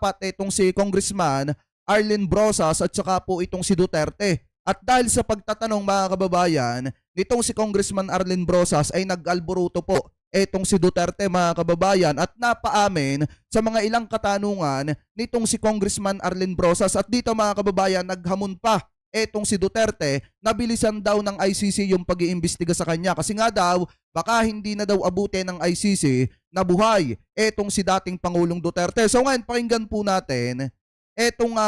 dapat itong si Congressman Arlen Brosas at saka po itong si Duterte. At dahil sa pagtatanong mga kababayan, nitong si Congressman Arlen Brosas ay nag-alboruto po etong si Duterte mga kababayan at napaamin sa mga ilang katanungan nitong si Congressman Arlen Brosas. At dito mga kababayan, naghamon pa etong si Duterte na bilisan daw ng ICC yung pag-iimbestiga sa kanya kasi nga daw baka hindi na daw abutin ng ICC na buhay etong si dating Pangulong Duterte. So ngayon pakinggan po natin etong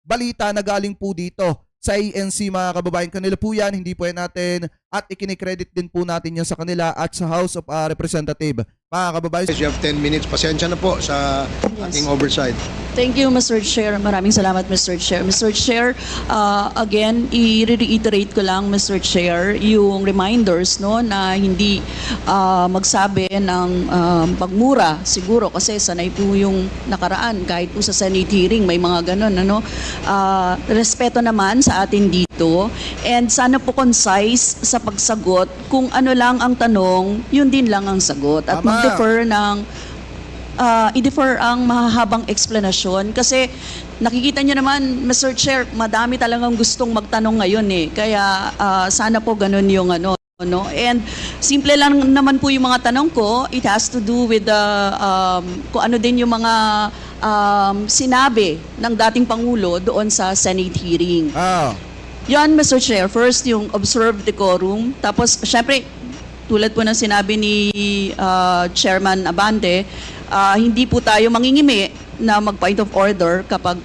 balita na galing po dito sa ANC mga kababayan. Kanila po yan, hindi po yan natin at ikinikredit din po natin yan sa kanila at sa House of Representative. Mga kababayan, You have 10 minutes. Pasensya na po sa aking oversight. Thank you, Mr. Chair. Maraming salamat, Mr. Chair. Mr. Chair, again, i-reiterate ko lang, Mr. Chair, yung reminders no, na hindi magsabi ng pagmura siguro kasi sanay po yung nakaraan kahit po sa Senate hearing may mga ganun. Ano? Respeto naman sa atin dito and sana po concise sa pagsagot. Kung ano lang ang tanong, yun din lang ang sagot. At mag-defer ng i-defer ang mahahabang explanation kasi nakikita nyo naman, Mr. Chair, madami talagang gustong magtanong ngayon eh. Kaya sana po ganun yung ano. No? And simple lang naman po yung mga tanong ko. It has to do with kung ano din yung mga sinabi ng dating Pangulo doon sa Senate hearing. Yan, Mr. Chair. First, yung observe decorum. Tapos, syempre, tulad po ng sinabi ni Chairman Abante, hindi po tayo mangingimi na mag-point of order kapag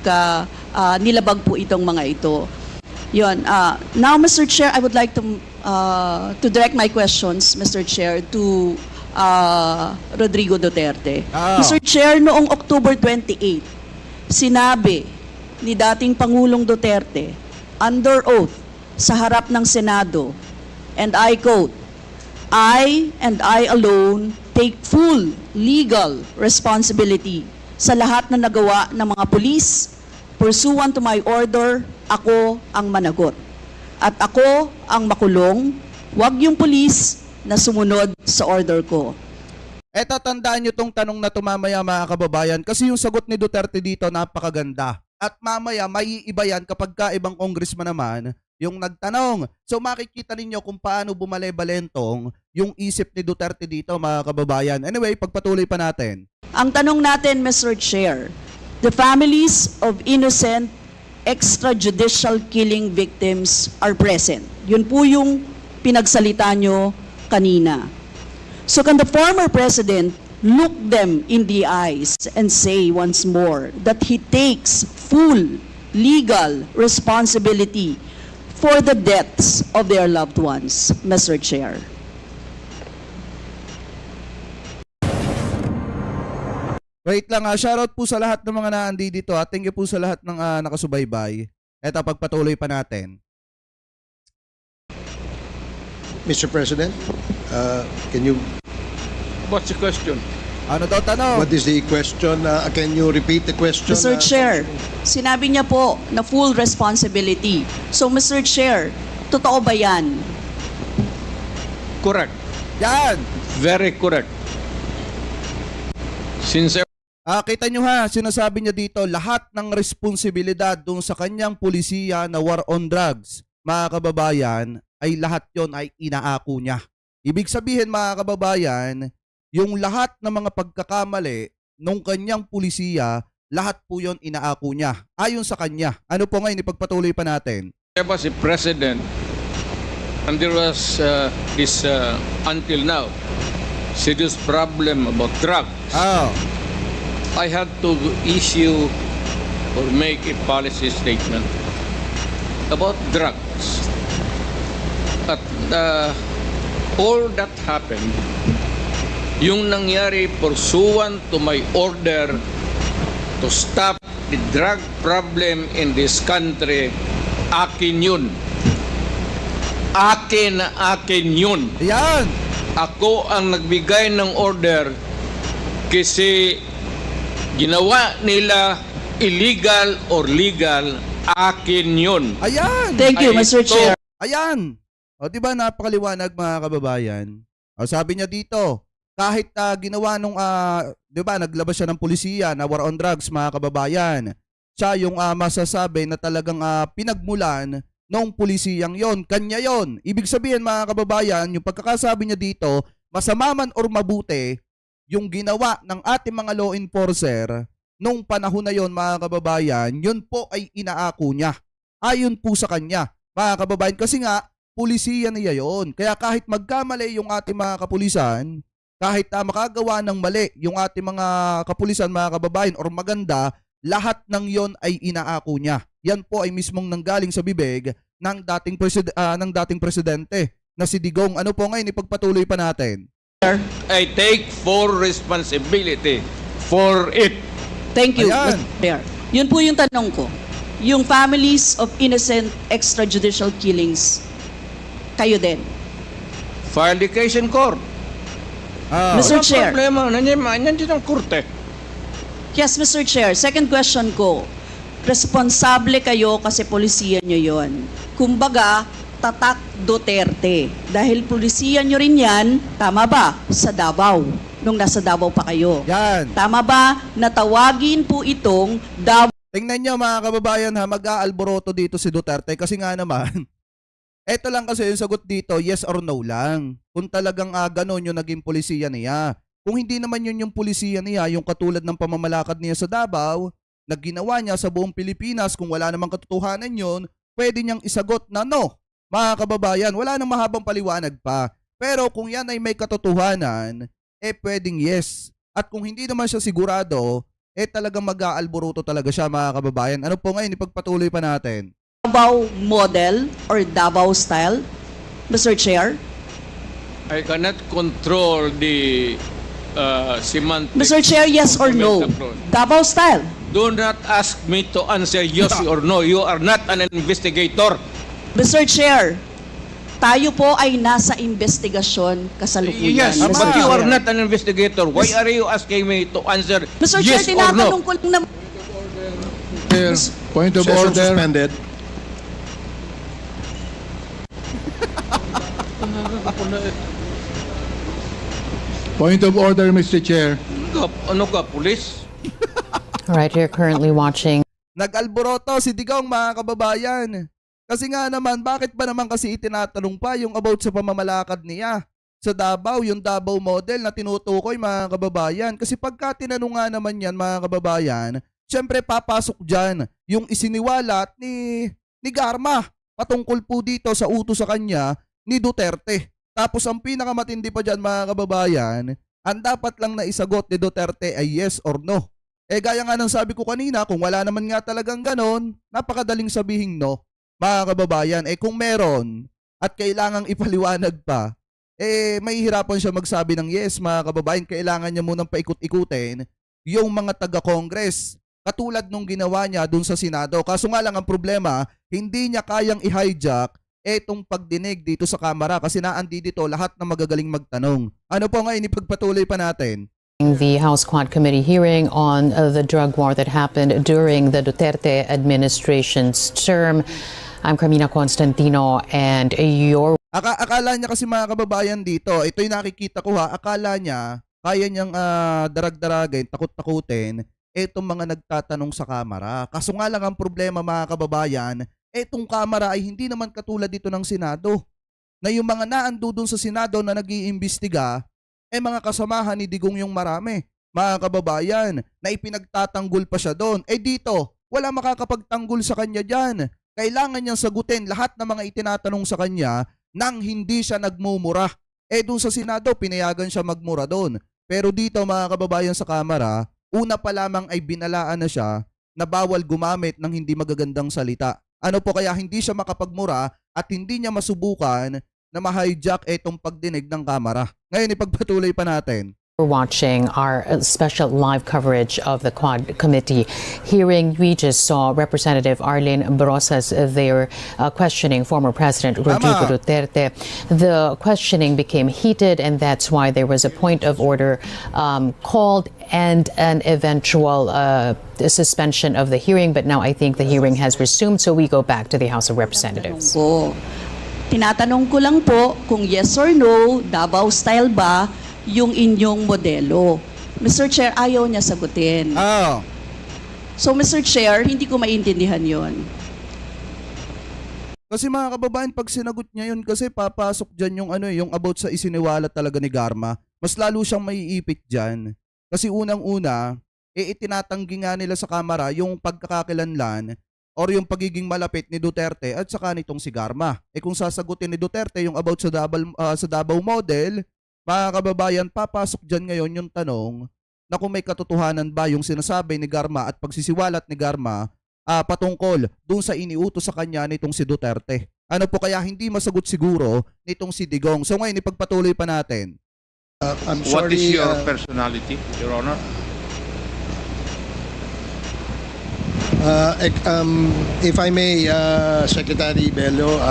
nilabag po itong mga ito. Yun. Now, Mr. Chair, I would like to direct my questions, Mr. Chair, to Rodrigo Duterte. Mr. Chair, noong October 28, sinabi ni dating Pangulong Duterte, under oath, sa harap ng Senado, and I quote, I and I alone take full legal responsibility sa lahat na nagawa ng mga pulis. Pursuant to my order, ako ang managot. At ako ang makulong, wag yung pulis na sumunod sa order ko. Eto, tandaan nyo tong tanong na tumamaya mga kababayan kasi yung sagot ni Duterte dito napakaganda. At mamaya may iba yan kapag ka ibang congressman naman yung nagtanong. So makikita ninyo kung paano bumale-balentong yung isip ni Duterte dito mga kababayan. Anyway, pagpatuloy pa natin. Ang tanong natin, Mr. Chair, the families of innocent extrajudicial killing victims are present. Yun po yung pinagsalita nyo kanina. So can the former president look them in the eyes and say once more that he takes full legal responsibility for the deaths of their loved ones, Mr. Chair? Wait lang, shoutout po sa lahat ng mga naandi dito. Thank you po sa lahat ng nakasubaybay. Eto, pagpatuloy pa natin. Mr. President, can you... What's the question? Ano daw tanong? What is the question? Can you repeat the question? Mr. Chair, sinabi niya po na full responsibility. So, Mr. Chair, totoo ba yan? Correct. Yan! Very correct. Since Kita nyo ha, sinasabi niya dito, lahat ng responsibilidad dun sa kanyang pulisiya na war on drugs, mga kababayan, ay lahat yon ay inaako niya. Ibig sabihin mga kababayan, yung lahat ng mga pagkakamali nung kanyang pulisiya, lahat po yon inaako niya. Ayon sa kanya. Ano po ngayon, ipagpatuloy pa natin. I was a president and there was this until now serious problem about drugs. I had to issue or make a policy statement about drugs. At all that happened, yung nangyari pursuant to my order to stop the drug problem in this country, akin yun. Akin yun. Ayan! Ako ang nagbigay ng order kasi ginawa nila illegal or legal, akin yun. Ayan! Thank you, Mr. Chair. Ayan! O diba napakaliwanag mga kababayan? O sabi niya dito, kahit ginawa nung, 'di ba, naglabas siya ng pulisiya na war on drugs, mga kababayan. Siya yung masasabi na talagang pinagmulan nung pulisiyang yon. Kanya yon. Ibig sabihin, mga kababayan, yung pagkakasabi niya dito, masama man or mabuti, yung ginawa ng ating mga law enforcer nung panahon na yon, mga kababayan, yun po ay inaako niya. Ayon po sa kanya, mga kababayan, kasi nga, pulisiya niya yon. Kaya kahit magkamali yung ating mga kapulisan, kahit makagawa ng mali yung ating mga kapulisan, mga kababayan, or maganda, lahat ng yon ay inaako niya. Yan po ay mismong nanggaling sa bibig ng dating presidente na si Digong. Ano po ngayon, ipagpatuloy pa natin. I take full responsibility for it. Thank you, Ayan. Mr. Chair. Yun po yung tanong ko. Yung families of innocent extrajudicial killings, kayo din. File the case in court. Mr. Walang Chair. problema. Nandiyan ang korte. Yes, Mr. Chair. Second question ko. Responsable kayo kasi polisiya nyo yon. Kumbaga, tatak Duterte. Dahil polisiya nyo rin yan, tama ba? Sa Davao. Nung nasa Davao pa kayo. Yan. Tama ba? Natawagin po itong Davao. Tingnan nyo, mga kababayan, mag-aalboroto dito si Duterte kasi nga naman, eto lang kasi yung sagot dito, yes or no lang. Kung talagang ganon yung naging pulisiya niya. Kung hindi naman yun yung pulisiya niya, yung katulad ng pamamalakad niya sa Davao, na ginawa niya sa buong Pilipinas, kung wala namang katotohanan yun, pwede niyang isagot na no. Mga kababayan, wala nang mahabang paliwanag pa. Pero kung yan ay may katotohanan, pwedeng yes. At kung hindi naman siya sigurado, talagang mag-aalboroto talaga siya, mga kababayan. Ano po ngayon, ipagpatuloy pa natin. Davao model or Davao style, Mr. Chair? I cannot control the semantics. Mr. Chair, yes or no? Davao style. Do not ask me to answer yes or no. You are not an investigator. Mr. Chair, tayo po ay nasa investigasyon kasalukuyan. Yes, Mr. but you are Chair. not an investigator. Why are you asking me to answer Mr. yes Chair, or tinatanong no? ko lang naman. Point of Session order. suspended. Point of order, Mr. Chair. Ano ka, pulis? All right, you're currently watching Nag-alboroto si Digong, mga kababayan. Kasi nga naman, bakit ba naman kasi itinatanong pa yung about sa pamamalakad niya sa Davao, yung Davao model na tinutukoy, mga kababayan. Kasi pagka tinanong nga naman yan, mga kababayan, syempre papasok dyan yung isiniwalat ni Garma patungkol po dito sa utos sa kanya ni Duterte. Tapos ang pinakamatindi pa dyan, mga kababayan, ang dapat lang na isagot ni Duterte ay yes or no. Gaya nga ng sabi ko kanina, kung wala naman nga talagang ganon, napakadaling sabihing no, mga kababayan. Kung meron at kailangang ipaliwanag pa, mahihirapan siya magsabi ng yes, mga kababayan. Kailangan niya munang paikot-ikutin yung mga taga-Congress, katulad nung ginawa niya dun sa Senado. Kaso nga lang ang problema, hindi niya kayang i-hijack etong pagdinig dito sa Kamara kasi naandi dito lahat na magagaling magtanong. Ano po ngayon, ipagpatuloy pa natin. the House Quad Committee hearing on the drug war that happened during the Duterte administration's term. I'm Carmina Constantino and your Akala niya kasi, mga kababayan, dito, ito yung nakikita ko ha, akala niya kaya niyang darag-daragin, takot-takutin etong mga nagtatanong sa Kamara. Kaso nga lang ang problema, mga kababayan, etong Kamara ay hindi naman katulad dito ng Senado. Na yung mga naando dun sa Senado na nag-iimbestiga, mga kasamahan ni Digong yung marami, mga kababayan, na ipinagtatanggol pa siya doon. Dito, wala makakapagtanggol sa kanya dyan. Kailangan niyang sagutin lahat ng mga itinatanong sa kanya nang hindi siya nagmumura. Doon sa Senado, pinayagan siya magmura doon. Pero dito, mga kababayan, sa Kamara, una pa lamang ay binalaan na siya na bawal gumamit ng hindi magagandang salita. Ano po kaya hindi siya makapagmura at hindi niya masubukan na ma-hijack etong pagdinig ng Kamara. Ngayon, ipagpatuloy pa natin. We're watching our special live coverage of the Quad Committee hearing. We just saw Representative Arlene Brosas there questioning former President Rodrigo Duterte. The questioning became heated, and that's why there was a point of order called and an eventual suspension of the hearing. But now I think the hearing has resumed, so we go back to the House of Representatives. Tinatanong ko lang po kung yes or no, Davao style ba, yung inyong modelo. Mr. Chair, ayaw niya sagutin. Ah, So, Mr. Chair, hindi ko maintindihan yon. kasi mga kababayan, pag sinagot niya yun, kasi papasok dyan yung yung about sa isiniwalat talaga ni Garma. Mas lalo siyang maiipit dyan. Kasi unang-una, itinatanggi nga nila sa kamera yung pagkakakilanlan or yung pagiging malapit ni Duterte at saka nitong si Garma. Kung sasagutin ni Duterte yung about sa Davao model, mga kababayan, papasok dyan ngayon yung tanong na kung may katotohanan ba yung sinasabi ni Garma at pagsisiwalat ni Garma patungkol dun sa iniutos sa kanya nitong si Duterte. Ano po kaya hindi masagot siguro nitong si Digong? So ngayon, ipagpatuloy pa natin. I'm What is sorry, your personality, Your Honor? if I may, Secretary Bello,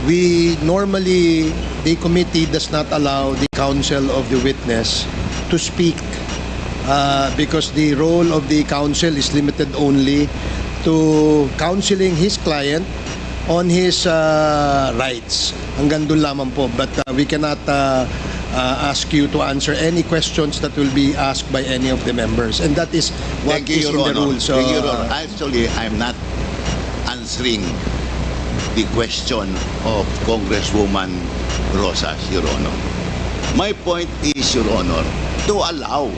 we normally, the committee does not allow the counsel of the witness to speak because the role of the counsel is limited only to counseling his client on his rights. Hanggang doon lamang po. But we cannot ask you to answer any questions that will be asked by any of the members. And that is what Thank you, is in Your the Honor. rules. Thank you, Your Honor. Actually, I'm not answering the question of Congresswoman Rosas, Your Honor. My point is, Your Honor, to allow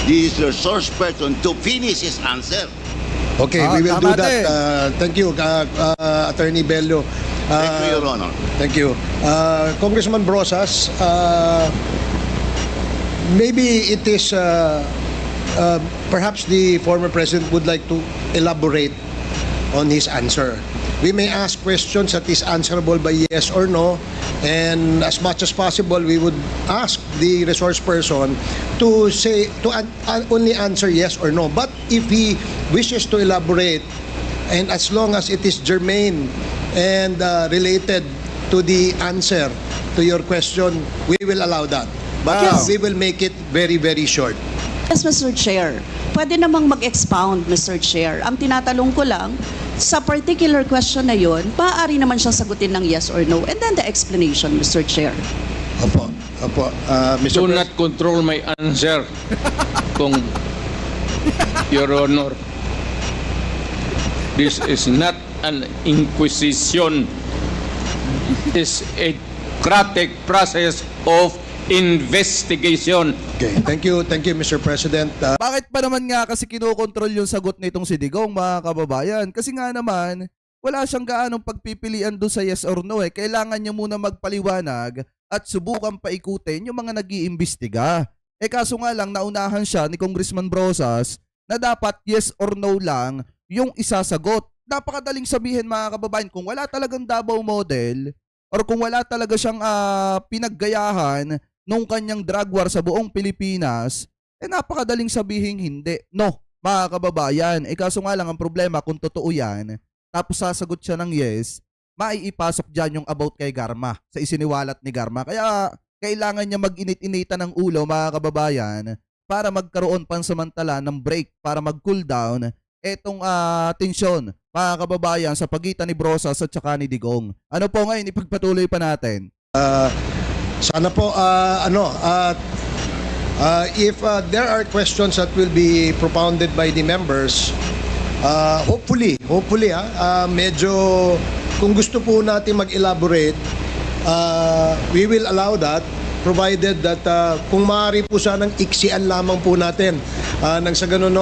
the resource person to finish his answer. Okay, we will do tama that. din. Thank you, Attorney Bello. Thank you, Your Honor. Thank you. Congressman Brosas, maybe it is perhaps the former president would like to elaborate on his answer. We may ask questions that is answerable by yes or no, and as much as possible, we would ask the resource person to say only answer yes or no. But if he wishes to elaborate, and as long as it is germane and related to the answer to your question, we will allow that. But Yes. we will make it very, very short. Yes, Mr. Chair. Pwede namang mag-expound, Mr. Chair. Ang tinatanong ko lang, sa particular question na yon, maaari naman siyang sagutin ng yes or no. And then the explanation, Mr. Chair. Opo. Mr. Do not control my answer, kung Your Honor. This is not an inquisition. This is a democratic process of investigation. Okay. Thank you, Mr. President. Bakit pa naman nga kasi kinokontrol yung sagot nitong si Digong, mga kababayan? Kasi nga naman, wala siyang gaanong pagpipilian doon sa yes or no eh. Kailangan niya muna magpaliwanag at subukan paikutin yung mga nag-iimbestiga. Kaso nga lang, naunahan siya ni Congressman Brosas na dapat yes or no lang yung isasagot. Napakadaling sabihin, mga kababayan, kung wala talagang Davao model or kung wala talaga siyang pinaggayahan nung kanyang drug war sa buong Pilipinas, napakadaling sabihin hindi. No, mga kababayan. Kaso nga lang ang problema, kung totoo yan, tapos sasagot siya ng yes, maiipasok dyan yung about kay Garma, sa isiniwalat ni Garma. Kaya kailangan niya mag-init-initan ng ulo, mga kababayan, para magkaroon pansamantala ng break, para mag-cool down etong tensyon, mga kababayan, sa pagitan ni Brosas at saka ni Digong. Ano po ngayon, ipagpatuloy pa natin. Sana po, if there are questions that will be propounded by the members, hopefully, medyo, kung gusto po natin mag-elaborate, we will allow that, provided that kung maaari po sanang iksian lamang po natin nang sa ganun,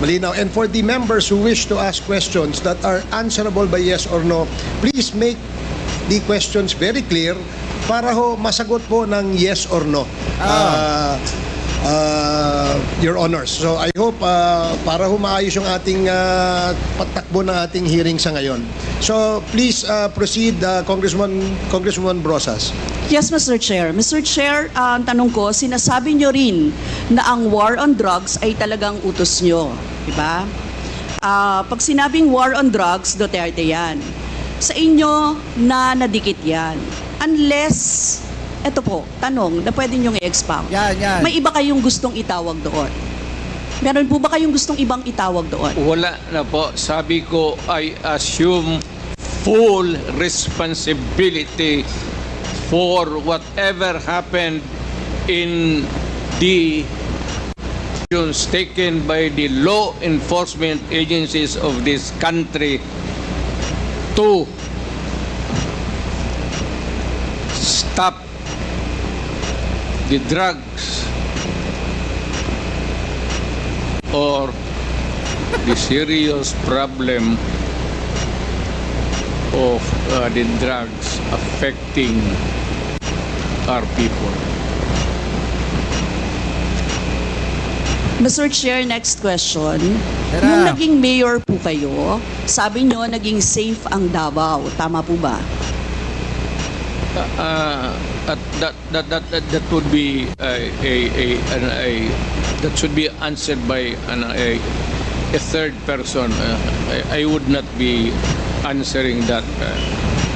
malinaw. And for the members who wish to ask questions that are answerable by yes or no, please make the questions very clear para ho masagot po ng yes or no, Your Honors. So I hope para ho maayos yung ating patakbo ng ating hearing sa ngayon. So please proceed, Congresswoman Brosas. Yes, Mr. Chair. Mr. Chair, ang tanong ko, sinasabi nyo rin na ang war on drugs ay talagang utos nyo. Diba? Pag sinabing war on drugs, Duterte yan. Sa inyo na nadikit yan. Unless, eto po, tanong na pwede nyo i-expound. Yan. May iba kayong gustong itawag doon? Meron po ba kayong gustong ibang itawag doon? Wala na po. Sabi ko, I assume full responsibility for whatever happened in the actions taken by the law enforcement agencies of this country to stop the drugs or the serious problem of the drugs affecting our people. Mr. Chair, next question. Tara. Nung naging mayor po kayo, sabi nyo naging safe ang Davao. Tama po ba? That would be that should be answered by a third person. I would not be answering that.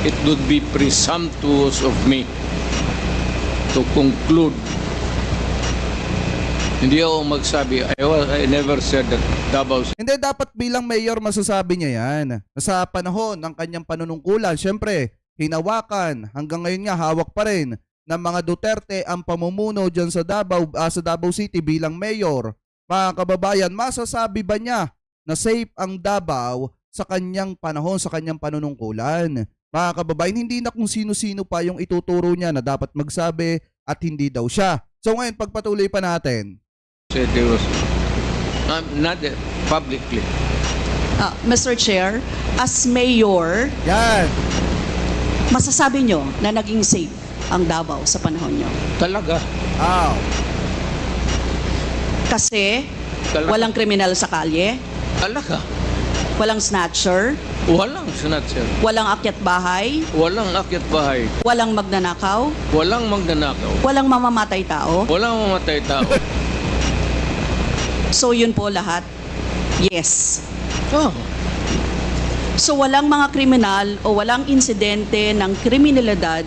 It would be presumptuous of me to conclude. Hindi ako magsabi. I never said that Davao. Hindi, dapat bilang mayor masasabi niya yan. Sa panahon ng kanyang panunungkulan, syempre, hinawakan, hanggang ngayon nga hawak pa rin ng mga Duterte ang pamumuno dyan sa Davao City bilang mayor. Mga kababayan, masasabi ba niya na safe ang Davao sa kanyang panahon, sa kanyang panunungkulan? Mga kababayan, hindi na kung sino-sino pa yung ituturo niya na dapat magsabi at hindi daw siya. So ngayon, pagpatuloy pa natin. Said there was not publicly. Mr. Chair, as mayor, Yan. masasabi nyo na naging safe ang Davao sa panahon nyo? Talaga. Kasi Talaga. walang kriminal sa kalye, Talaga. walang snatcher, Walang snatcher. walang akyat bahay, Walang akyat bahay. walang magnanakaw, Walang magnanakaw. walang mamamatay tao. Walang mamatay tao. So yun po lahat? Yes. Oh. So walang mga kriminal o walang insidente ng kriminalidad.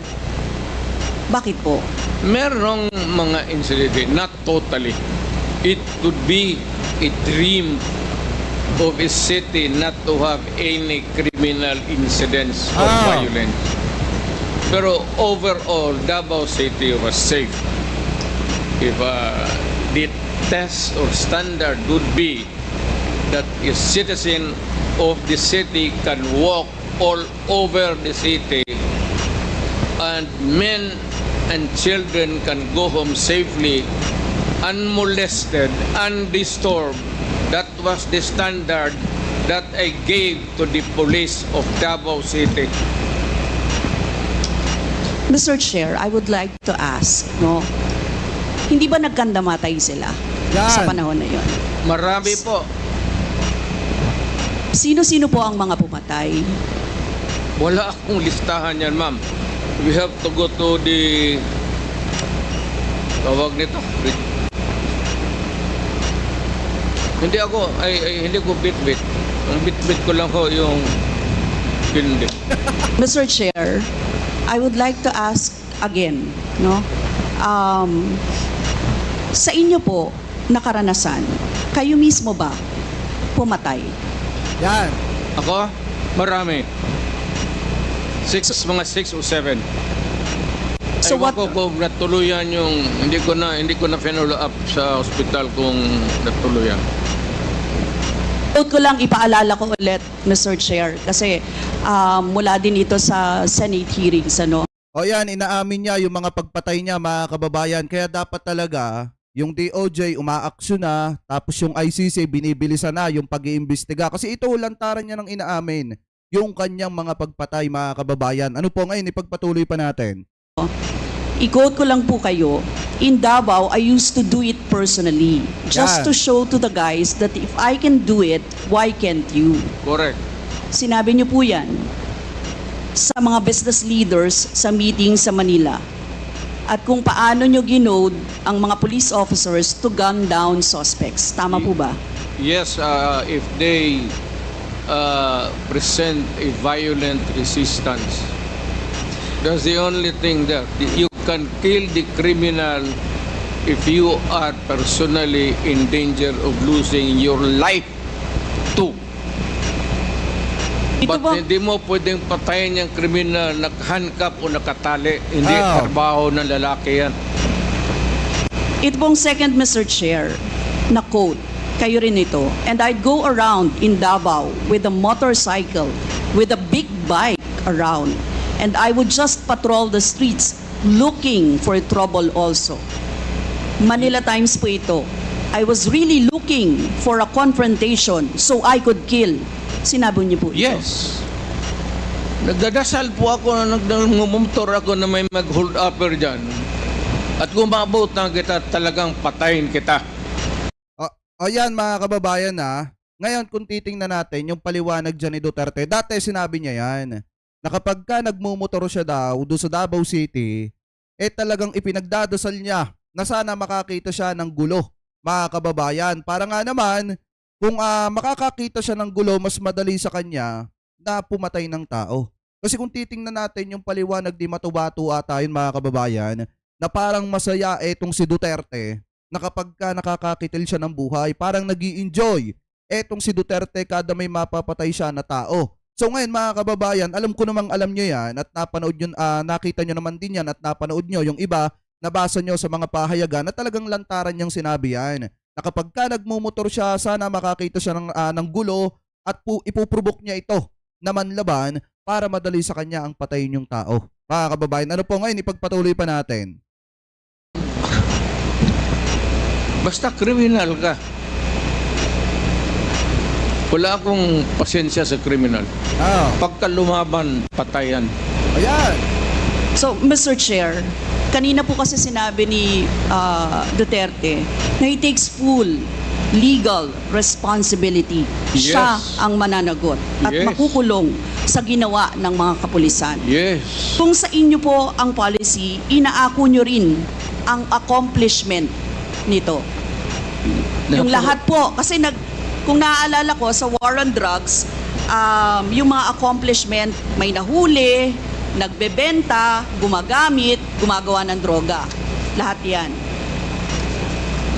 Bakit po? Merong mga incident, not totally. It could be a dream of a city not to have any criminal incidents of violence. Pero overall, Davao City was safe. If the test or standard would be that a citizen of the city can walk all over the city and men and children can go home safely, unmolested, undisturbed. That was the standard that I gave to the police of Davao City. Mr. Chair, I would like to ask, no? Hindi ba nagkandamatay sila sa Yan. panahon na yon? Marami po. Sino-sino po ang mga pumatay? Wala akong listahan yan, ma'am. We have to go to the tawag nito. Hindi ko bit-bit. Ang bit-bit ko lang ho yung hindi. Mr. Chair, I would like to ask again, no? Sa inyo po na karanasan, kayo mismo ba pumatay? Yan. Ako? Marami. Mga 6 o 7. So Ewan what- ko kung natuluyan yung hindi ko na follow up sa ospital kung natuluyan. Note ko lang, ipaalala ko ulit, Mr. Chair, kasi mula din ito sa Senate hearings, ano? O yan, inaamin niya yung mga pagpatay niya, mga kababayan. Kaya dapat talaga yung DOJ umaaksyon na, tapos yung ICC binibilisan na yung pag-iimbestiga. Kasi ito, lantaran niya ng inaamin yung kanyang mga pagpatay, mga kababayan. Ano po ngayon, ipagpatuloy pa natin. I-quote ko lang po kayo, in Davao, I used to do it personally. Just Yan. to show to the guys that if I can do it, why can't you? Correct. Sinabi niyo po yan sa mga business leaders sa meeting sa Manila. At kung paano niyo ginode ang mga police officers to gun down suspects. Tama po ba? Yes, if they present a violent resistance. That's the only thing there. You can kill the criminal if you are personally in danger of losing your life too. Ito But po, hindi mo pwedeng patayin yung kriminal nakahandcuff o nakatali. Hindi Ah. trabaho ng lalaki yan. ito pong second, Mr. Chair, na quote, kayo rin ito. And I'd go around in Davao with a motorcycle, with a big bike around. And I would just patrol the streets looking for trouble also. Manila Times po ito. I was really looking for a confrontation so I could kill. Sinabi niyo po ito. Yes. Nagdadasal po ako na nagmumotor ako na may mag-hold upper dyan. At kung maabot na kita, talagang patayin kita. O yan mga kababayan ngayon kung titingnan natin yung paliwanag dyan ni Duterte, dati sinabi niya yan, na kapag ka nagmumotor siya daw doon sa Davao City, talagang ipinagdadasal niya na sana makakita siya ng gulo, mga kababayan. Para nga naman, kung makakakita siya ng gulo, mas madali sa kanya na pumatay ng tao. Kasi kung titingnan natin yung paliwanag di Matubato ata yun, mga kababayan, na parang masaya etong si Duterte na kapag ka nakakakitil siya ng buhay, parang nag-i-enjoy etong si Duterte kada may mapapatay siya na tao. So ngayon mga kababayan, alam ko namang alam nyo yan at napanood yun, nakita nyo naman din yan at napanood nyo yung iba, nabasa nyo sa mga pahayagan na talagang lantaran niyang sinabi yan. Na kapag ka nagmumotor siya, sana makakita siya ng gulo at ipuprobok niya ito na manlaban para madali sa kanya ang patayin yung tao. Mga kababayan, ano po ngayon, ipagpatuloy pa natin. Basta kriminal ka. Wala akong pasensya sa kriminal. Pagka lumaban, patayan. Ayan. So, Mr. Chair, kanina po kasi sinabi ni Duterte na he takes full legal responsibility. Yes. Siya ang mananagot at Yes. makukulong sa ginawa ng mga kapulisan. Yes. Kung sa inyo po ang policy, inaako nyo rin ang accomplishment nito. Yung lahat po, kasi kung naaalala ko sa war on drugs, yung mga accomplishment, may nahuli, nagbebenta, gumagamit, gumagawa ng droga. Lahat yan.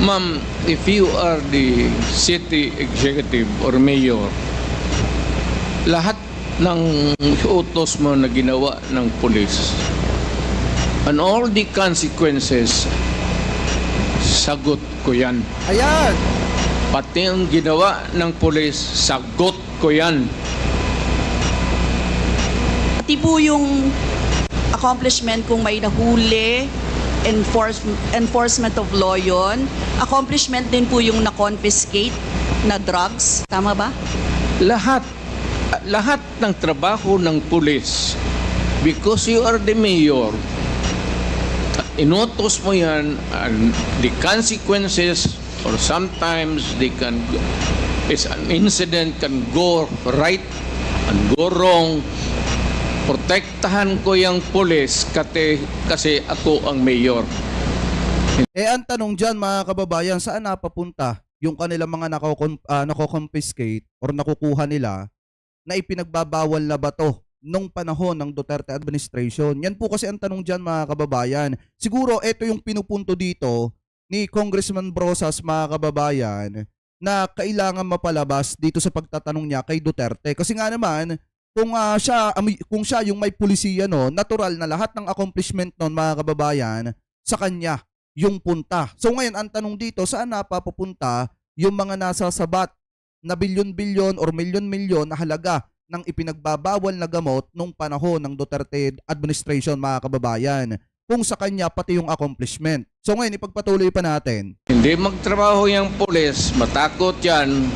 Ma'am, if you are the city executive or mayor, lahat ng utos mo na ginawa ng police and all the consequences, sagot ko yan. Ayan. Pati ang ginawa ng police, sagot ko yan. Pati po yung accomplishment kung may nahuli, enforcement of law yun. Accomplishment din po yung na-confiscate na drugs. Tama ba? Lahat ng trabaho ng police, because you are the mayor, inutos mo yan, and the consequences, or sometimes an incident can go right and go wrong. Protektahan ko yung police kasi ako ang mayor. Ang tanong dyan mga kababayan, saan napapunta yung kanilang mga nako-confiscate or nakukuha nila na ipinagbabawal na ba to nung panahon ng Duterte administration? Yan po kasi ang tanong dyan mga kababayan. Siguro ito yung pinupunto dito ni Congressman Brosas mga kababayan na kailangan mapalabas dito sa pagtatanong niya kay Duterte. Kasi nga naman, kung siya yung may pulisiya natural na lahat ng accomplishment nun mga kababayan sa kanya yung punta. So ngayon ang tanong dito, saan napapupunta yung mga nasa sabat na bilyon-bilyon or milyon-milyon na halaga ng ipinagbabawal na gamot nung panahon ng Duterte administration mga kababayan, kung sa kanya pati yung accomplishment. So ngayon ipagpatuloy pa natin. Hindi magtrabaho yung police, matakot yan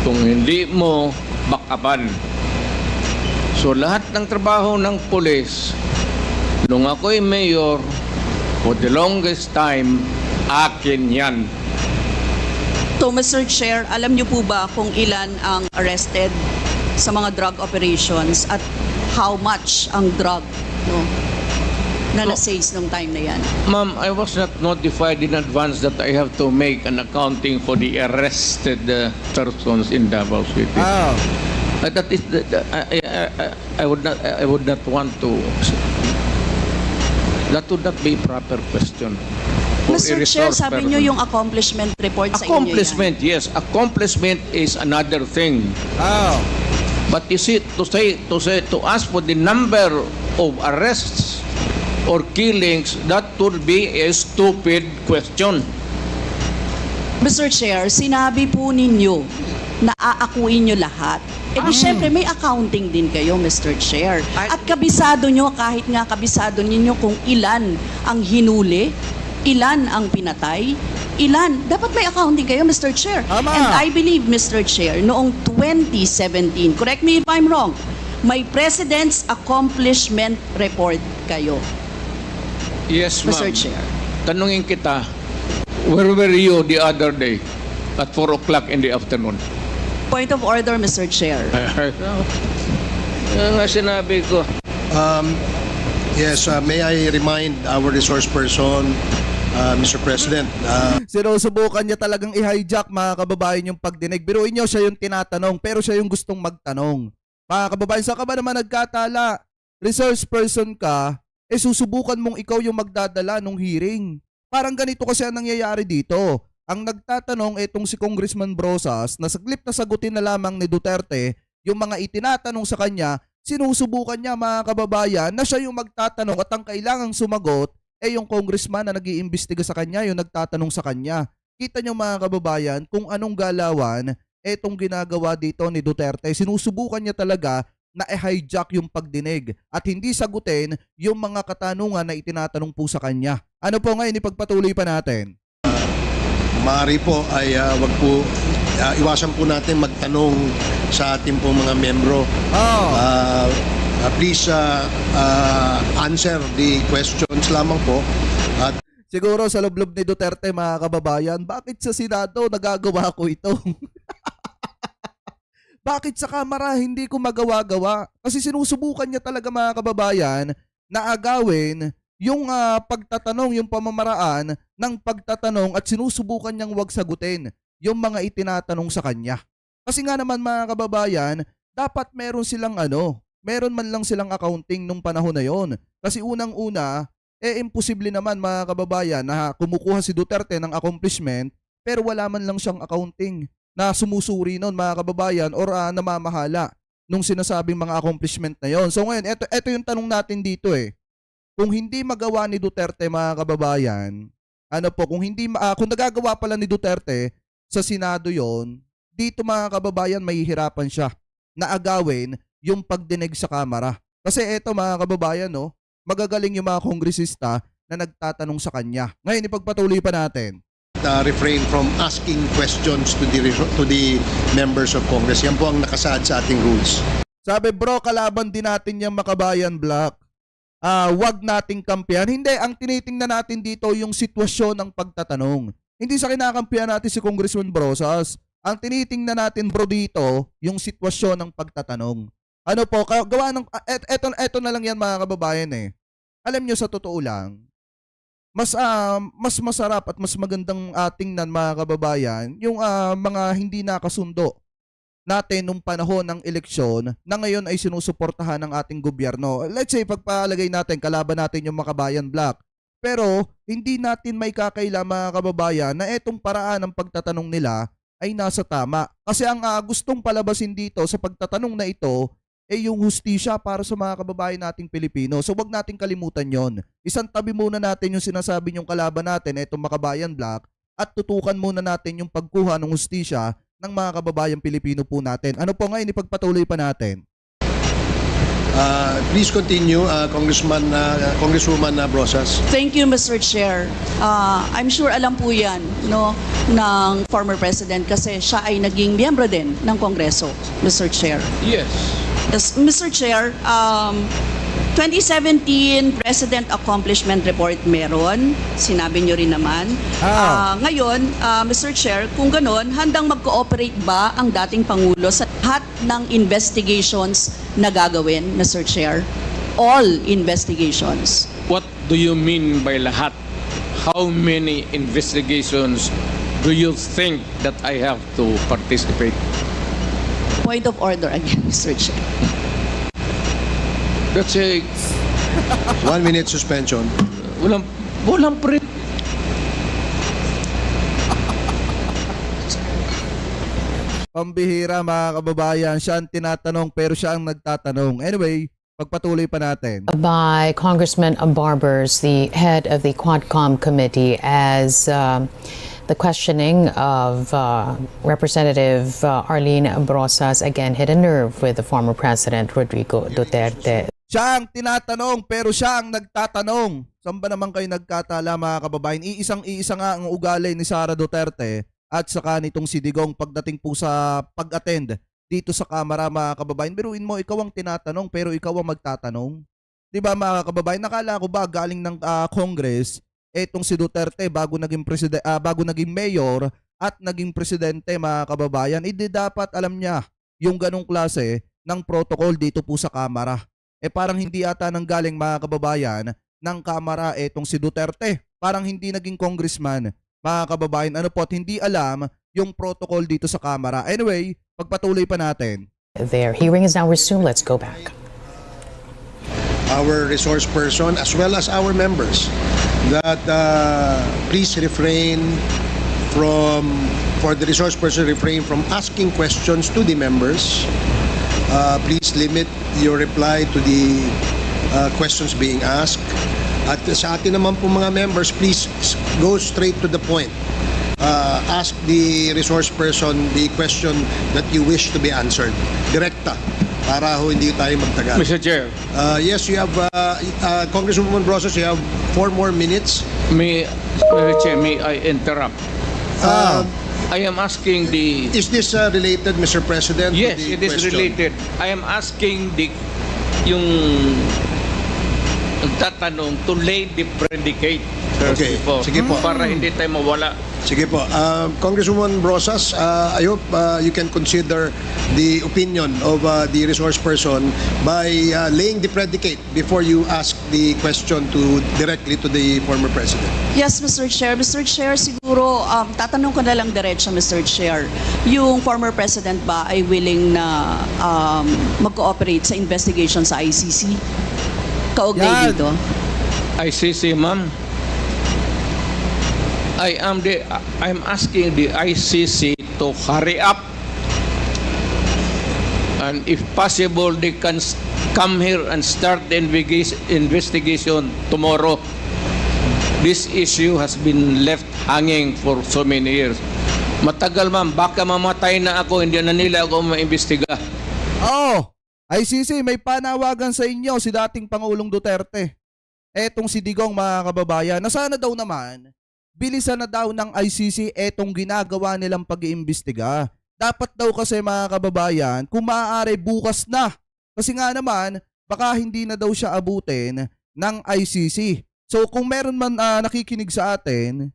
kung hindi mo backupan. So lahat ng trabaho ng police, nung ako'y mayor, for the longest time, akin yan. So, Mr. Chair, alam niyo po ba kung ilan ang arrested sa mga drug operations at how much ang drug na na-seize nung time na yan? Ma'am, I was not notified in advance that I have to make an accounting for the arrested persons in Davao City. That is, I would not want to. That would not be a proper question. Mr. Chair, sabi niyo yung accomplishment report sa inyo yan. Accomplishment, yes. Accomplishment is another thing. But you see, to ask for the number of arrests or killings, that would be a stupid question. Mr. Chair, sinabi po ninyo na aakuin nyo lahat. Eh di syempre may accounting din kayo, Mr. Chair. At kabisado nyo, kahit nga kabisado ninyo kung ilan ang hinuli, ilan ang pinatay, ilan. Dapat may accounting kayo, Mr. Chair. Tama. And I believe, Mr. Chair, noong 2017, correct me if I'm wrong, may President's Accomplishment Report kayo, Yes, Mr. ma'am. Chair. Tanungin kita, where were you the other day at 4 o'clock in the afternoon? Point of order, Mr. Chair. Yan nga sinabi ko. Yes, may I remind our resource person, Mr. President, Sinusubukan niya talagang i-hijack, mga kababayan, yung pagdinig. Biruin niyo, siya yung tinatanong, pero siya yung gustong magtanong. Mga kababayan, saan ka ba naman nagkatala? Resource person ka, susubukan mong ikaw yung magdadala nung hearing. Parang ganito kasi ang nangyayari dito. Ang nagtatanong itong si Congressman Brosas na saglit na sagutin na lamang ni Duterte yung mga itinatanong sa kanya, sinusubukan niya, mga kababayan, na siya yung magtatanong at ang kailangang sumagot yung congressman na nag-iimbestiga sa kanya, yung nagtatanong sa kanya. Kita niyo, mga kababayan, kung anong galawan itong ginagawa dito ni Duterte. Sinusubukan niya talaga na i-hijack yung pagdinig at hindi sagutin yung mga katanungan na itinatanong po sa kanya. Ano po ngayon, ipagpatuloy pa natin? maaari po ay wag po, iwasan po natin magtanong sa ating pong mga membro. Please answer the questions lamang po. At Siguro sa lublob ni Duterte, mga kababayan, bakit sa Senado nagagawa ko ito? Bakit sa Kamara hindi ko magawa-gawa? Kasi sinusubukan niya talaga, mga kababayan, na agawin yung pagtatanong, yung pamamaraan ng pagtatanong at sinusubukan niyang wag sagutin yung mga itinatanong sa kanya. Kasi nga naman, mga kababayan, dapat meron silang meron man lang silang accounting nung panahon na yon. Kasi unang-una, imposible naman, mga kababayan, na kumukuha si Duterte ng accomplishment pero wala man lang siyang accounting na sumusuri noon, mga kababayan, or namamahala nung sinasabing mga accomplishment na yon. So ngayon, ito yung tanong natin dito Kung hindi magawa ni Duterte, mga kababayan, kung nagagawa pala ni Duterte sa Senado yon, dito, mga kababayan, mahihirapan siya na agawin yung pagdinig sa Kamara. Kasi eto, mga kababayan, magagaling yung mga kongresista na nagtatanong sa kanya. Ngayon, ipagpatuloy pa natin. refrain from asking questions to the members of Congress. Yan po ang nakasaad sa ating rules. Sabi, bro, kalaban din natin yung Makabayan Black. Wag nating kampihan. Hindi, ang tinitingnan natin dito yung sitwasyon ng pagtatanong. Hindi sa kinakampihan natin si Congressman Brosas. Ang tinitingnan natin, bro, dito yung sitwasyon ng pagtatanong. Ano po, gawa ng eto na lang yan, mga kababayan Alam nyo, sa totoo lang, mas masarap at mas magandang tingnan, mga kababayan, yung mga hindi nakasundo natin nung panahon ng eleksyon na ngayon ay sinusuportahan ng ating gobyerno. Let's say, pagpalagay natin, kalaban natin yung Makabayan Black. Pero hindi natin may kakaila, mga kababayan, na etong paraan ng pagtatanong nila ay nasa tama. Kasi ang gustong palabasin dito sa pagtatanong na ito yung hustisya para sa mga kababayan nating Pilipino. So wag nating kalimutan yon. Isang tabi muna natin yung sinasabi niyong kalaban natin, etong Makabayan Black, at tutukan muna natin yung pagkuha ng hustisya ng mga kababayan Pilipino po natin. Ano po ngayon, ipagpatuloy pa natin. Please continue, Congresswoman Brosas. Thank you, Mr. Chair. I'm sure alam po yan ng former President kasi siya ay naging miyembro din ng Kongreso, Mr. Chair. Yes. Yes, Mr. Chair, 2017 President Accomplishment Report meron. Sinabi nyo rin naman. Ngayon, Mr. Chair, kung ganon, handang mag-cooperate ba ang dating Pangulo sa lahat ng investigations na gagawin, Mr. Chair? All investigations. What do you mean by lahat? How many investigations do you think that I have to participate? Point of order again, Mr. Chair. That's a 1 minute suspension. walang pre. Pambihira mga kababayan, siya ang tinatanong pero siya ang nagtatanong. Anyway, pagpatuloy pa natin. By Congressman Barbers, the head of the Quadcom committee, as the questioning of Representative Arlene Brosas again hit a nerve with the former President Rodrigo Duterte. Siya ang tinatanong pero siya ang nagtatanong. Saan ba naman kayo nagkatala mga kababayan? Iisang-iisa nga ang ugali ni Sara Duterte at saka nitong si Digong pagdating po sa pag-attend dito sa Kamara mga kababayan. Biruin mo, ikaw ang tinatanong pero ikaw ang magtatanong. Di ba mga kababayan? Nakala ko ba galing ng Congress etong si Duterte bago naging mayor at naging presidente mga kababayan, hindi dapat alam niya yung ganong klase ng protocol dito po sa Kamara. Parang hindi ata nang galing mga kababayan ng Kamara etong si Duterte. Parang hindi naging congressman mga kababayan. Ano po, at hindi alam yung protocol dito sa Kamara. Anyway, pagpatuloy pa natin. Their hearing is now resumed. Let's go back. Our resource person as well as our members that please refrain for the resource person refrain from asking questions to the members. Please limit your reply to the questions being asked. At sa atin naman po mga members, please go straight to the point. Ask the resource person the question that you wish to be answered. Direkta, para ho hindi tayo magtagal. Mr. Chair, Yes, you have, Congresswoman Brosas, you have 4 more minutes. Mr. Chair, may I interrupt? I am asking the... Is this related, Mr. President? to Yes, the it is question? related. I am asking yung tatanong to lay the predicate first Okay, before, sige po. para hindi tayo mawala. Sige po. Congresswoman Brosas, I hope you can consider the opinion of the resource person by laying the predicate before you ask the question directly to the former president. Yes, Mr. Chair. Mr. Chair, siguro tatanong ko na lang diretso, Mr. Chair. Yung former president ba ay willing na mag-cooperate sa investigation sa ICC? Kaugnay Yan. dito. ICC, ma'am. I'm asking the ICC to hurry up, and if possible they can come here and start the investigation tomorrow. This issue has been left hanging for so many years. Matagal, ma'am, baka mamatay na ako, hindi na nila ako maimbestiga. ICC, may panawagan sa inyo si dating Pangulong Duterte. Etong si Digong mga kababayan, na sana daw naman bilisan na daw ng ICC etong ginagawa nilang pag-iimbestiga. Dapat daw kasi mga kababayan, kung maaari bukas na. Kasi nga naman, baka hindi na daw siya abutin ng ICC. So kung meron man nakikinig sa atin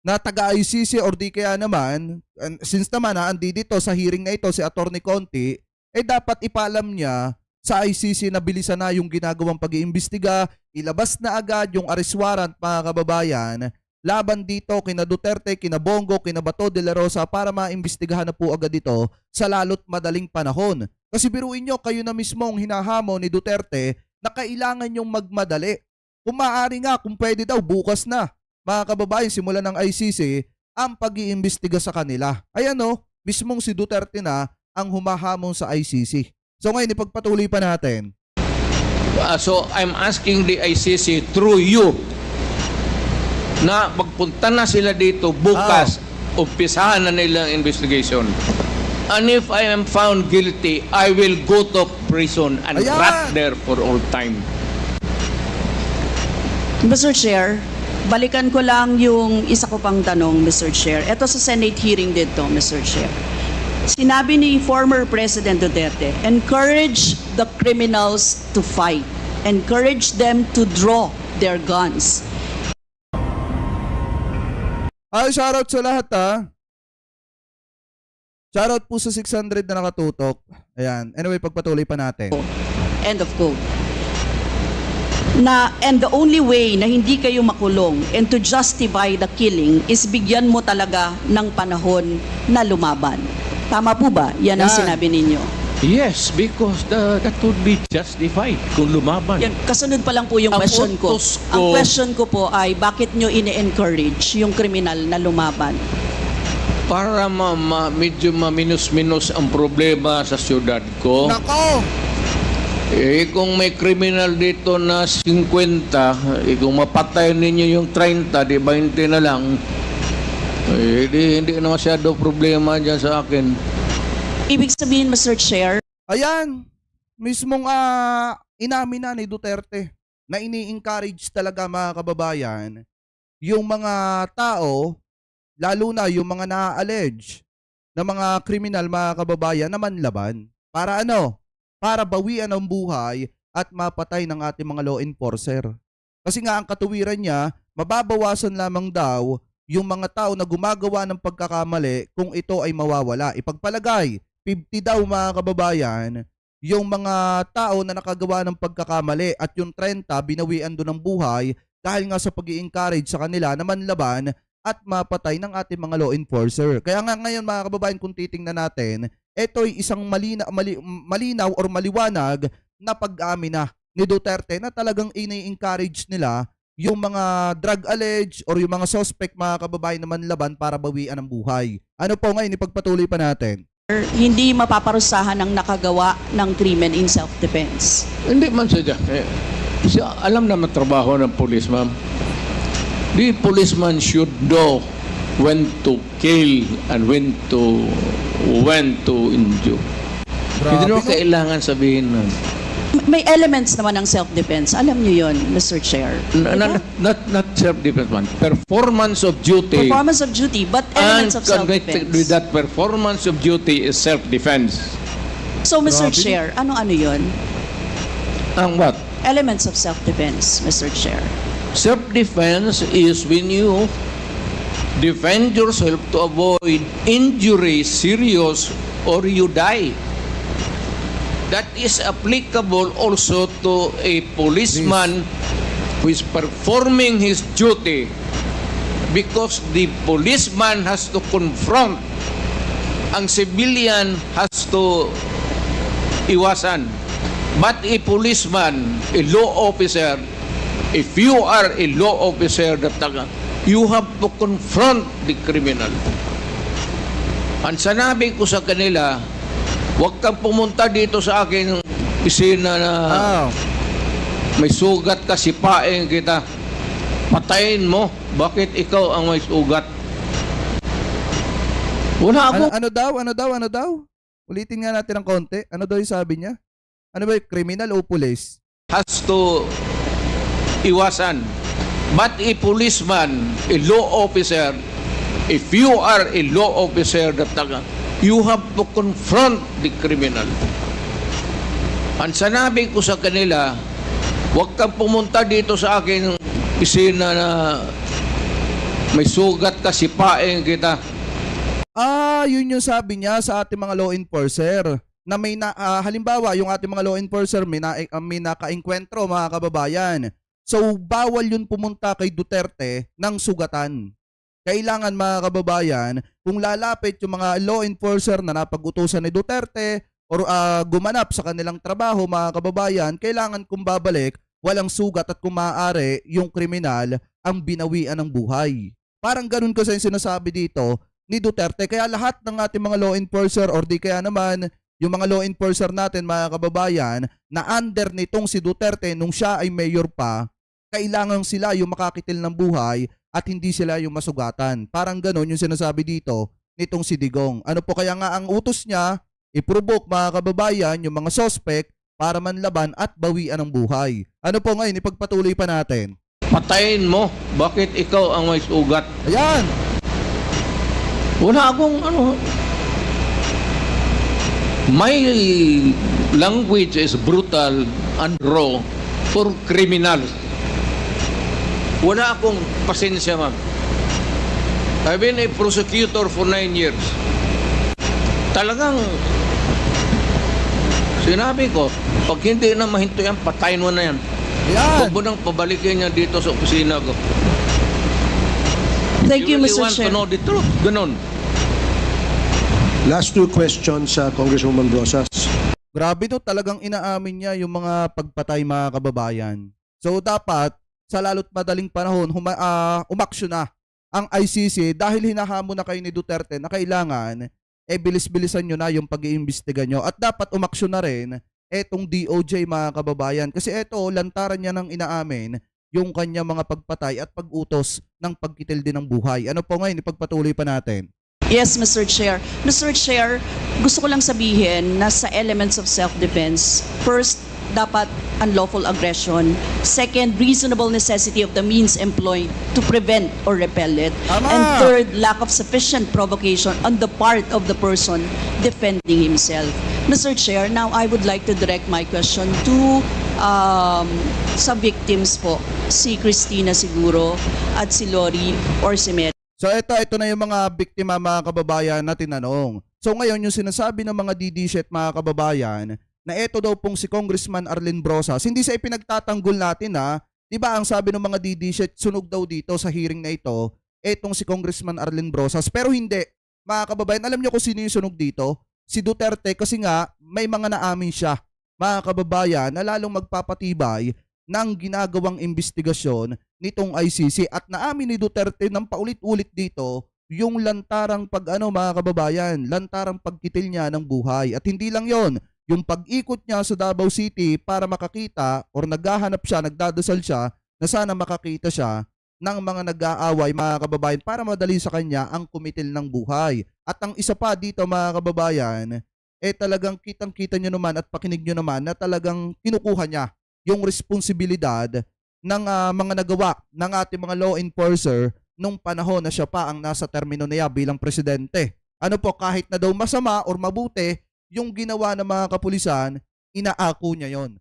na taga-ICC or di kaya naman, since naman andi dito sa hearing na ito si Attorney Conti, dapat ipaalam niya sa ICC na bilisan na yung ginagawang pag-iimbestiga, ilabas na agad yung arrest warrant mga kababayan laban dito kina Duterte, kina Bongo, kina Bato de la Rosa para maimbestigahan na po agad ito sa lalo't madaling panahon. Kasi biruin nyo, kayo na mismo ang hinahamo ni Duterte na kailangan yung magmadali. Kung maaari nga, kung pwede daw, bukas na. Mga kababayan, simulan ng ICC ang pag-iimbestiga sa kanila. Ayan o, mismong si Duterte na ang humahamon sa ICC. So ngayon, ipagpatuloy pa natin. So I'm asking the ICC through you na magpunta na sila dito bukas, umpisahan na nilang investigation. And if I am found guilty, I will go to prison and Ayan. rot there for all time. Mr. Chair, balikan ko lang yung isa ko pang tanong, Mr. Chair. Ito sa Senate hearing dito, Mr. Chair. Sinabi ni former President Duterte, encourage the criminals to fight. Encourage them to draw their guns. Shoutout sa lahat Shoutout po sa 600 na nakatutok. Ayan. Anyway, pagpatuloy pa natin. End of quote. And the only way na hindi kayo makulong and to justify the killing is bigyan mo talaga ng panahon na lumaban. Tama po ba? Yan ang Yan. sinabi ninyo. Yes, because that would be justified kung lumaban. Yan, kasunod pa lang po yung Ang question ko. utos ko- Ang question ko po ay bakit nyo ini-encourage yung kriminal na lumaban? para medyo maminus-minus ang problema sa syudad ko. Nako! Kung may kriminal dito na 50, kung mapatay ninyo yung 30, di 20 na lang, hindi na masyado problema dyan sa akin. Ibig sabihin, Mr. Chair, Ayan, mismong inamin na ni Duterte na ini-encourage talaga mga kababayan yung mga tao, lalo na yung mga na-allege na mga kriminal mga kababayan na manlaban. Para ano? Para bawian ang buhay at mapatay ng ating mga law enforcer. Kasi nga ang katuwiran niya, mababawasan lamang daw yung mga tao na gumagawa ng pagkakamali kung ito ay mawawala. Ipagpalagay, 50 daw mga kababayan, yung mga tao na nakagawa ng pagkakamali at yung 30 binawian doon ng buhay dahil nga sa pag-i-encourage sa kanila na manlaban at mapatay ng ating mga law enforcer. Kaya nga ngayon mga kababayan, kung titingnan natin, ito'y isang malinaw or maliwanag na pag-amin na ni Duterte na talagang ini-encourage nila yung mga drug allege or yung mga suspect mga kababayan na manlaban para bawian ang buhay. Ano po ngayon, ipagpatuloy pa natin. hindi mapaparusahan ng nakagawa ng krimen in self-defense. Hindi man siya. Siya alam naman trabaho ng police, ma'am. The policeman should know when to kill and when to injure. Hindi Grabe, naman no? kailangan sabihin nun. May elements naman ng self-defense. Alam niyo yun, Mr. Chair. Not self-defense, man. Performance of duty. Performance of duty, but elements of Connected with self-defense. that performance of duty is self-defense. So, Mr. Grabe, no? Chair, ano yun? Ang what? Elements of self-defense, Mr. Chair. Self-defense is when you defend yourself to avoid injury, serious, or you die. That is applicable also to a policeman who is performing his duty, because the policeman has to confront, ang civilian has to iwasan. But a policeman, a law officer, if you are a law officer, you have to confront the criminal. Ang sanabi ko sa kanila, huwag kang pumunta dito sa akin pisina na may sugat ka, sipain kita. Patayin mo. Bakit ikaw ang may sugat? Wala ako. Ano daw? Ulitin nga natin ng konti. Ano daw yung sabi niya? Ano ba yung criminal o police? Has to iwasan. But a policeman, a law officer, if you are a law officer, you have to confront the criminal. Ang sanabi ko sa kanila, huwag kang pumunta dito sa akin pisina na may sugat ka, sipain kita. Yun yung sabi niya sa ating mga law enforcer na may halimbawa yung ating mga law enforcer may naka-enkwentro mga kababayan. So bawal yun pumunta kay Duterte ng sugatan. Kailangan mga kababayan, kung lalapit yung mga law enforcer na napag-utusan ni Duterte or gumanap sa kanilang trabaho mga kababayan, kailangan kung babalik, walang sugat at kung maaari yung kriminal ang binawian ng buhay. Parang ganun kasi yung sinasabi dito ni Duterte. Kaya lahat ng ating mga law enforcer or di kaya naman yung mga law enforcer natin mga kababayan na under nitong si Duterte nung siya ay mayor pa, kailangan sila yung makakitil ng buhay at hindi sila yung masugatan. Parang ganun yung sinasabi dito nitong si Digong. Ano po kaya nga ang utos niya? I-provoke mga kababayan yung mga suspect para manlaban at bawian ng buhay. Ano po ngayon? Ipagpatuloy pa natin. Patayin mo. Bakit ikaw ang may sugat? Ayan! Wala akong My language is brutal and raw for criminals. Wala akong pasensya, ma'am. I've been a prosecutor for 9 years. Talagang sinabi ko, pag hindi na mahinto yan, patayin mo na yan. Ayan! Huwag mo nang pabalikin yan dito sa opisina ko. Thank you, really Mr. want Chair. to know the truth? Ganon. Last two questions, Congresswoman Rosas. Grabe no, talagang inaamin niya yung mga pagpatay mga kababayan. So dapat sa lalo't madaling panahon umaksyon na ang ICC dahil hinahamon na kayo ni Duterte na kailangan bilis-bilisan nyo na yung pag-iimbestiga nyo at dapat umaksyon na rin etong DOJ mga kababayan kasi eto lantaran niya ng inaamin yung kanya mga pagpatay at pag-utos ng pagkitil din ng buhay. Ano po ngayon, ipagpatuloy pa natin. Yes, Mr. Chair. Mr. Chair, gusto ko lang sabihin na sa elements of self-defense, first, dapat unlawful aggression. Second, reasonable necessity of the means employed to prevent or repel it. Tama. And third, lack of sufficient provocation on the part of the person defending himself. Mr. Chair, now I would like to direct my question to sa victims po, si Cristina siguro at si Lori or si Mary. So ito na yung mga biktima mga kababayan na tinanong. So ngayon yung sinasabi ng mga DDSHET mga kababayan na ito daw pong si Congressman Arlene Brosas, hindi sa ipinagtatanggol natin ha. Diba ang sabi ng mga DDSHET sunog daw dito sa hearing na ito, etong si Congressman Arlene Brosas. Pero hindi, mga kababayan, alam nyo kung sino yung sunog dito? Si Duterte kasi nga may mga naamin siya, mga kababayan, na lalong magpapatibay ng ginagawang investigasyon nitong ICC at naamin ni Duterte ng paulit-ulit dito yung lantarang mga kababayan, lantarang pagkitil niya ng buhay. At hindi lang yon, yung pag-ikot niya sa Davao City para makakita or naghahanap siya, nagdadasal siya na sana makakita siya ng mga nag-aaway mga kababayan para madali sa kanya ang kumitil ng buhay. At ang isa pa dito mga kababayan, talagang kitang-kita nyo naman at pakinig nyo naman na talagang kinukuha niya yung responsibilidad ng mga nagawa ng ating mga law enforcer nung panahon na siya pa ang nasa termino niya bilang presidente. Ano po, kahit na daw masama or mabuti yung ginawa ng mga kapulisan, inaako niya yon.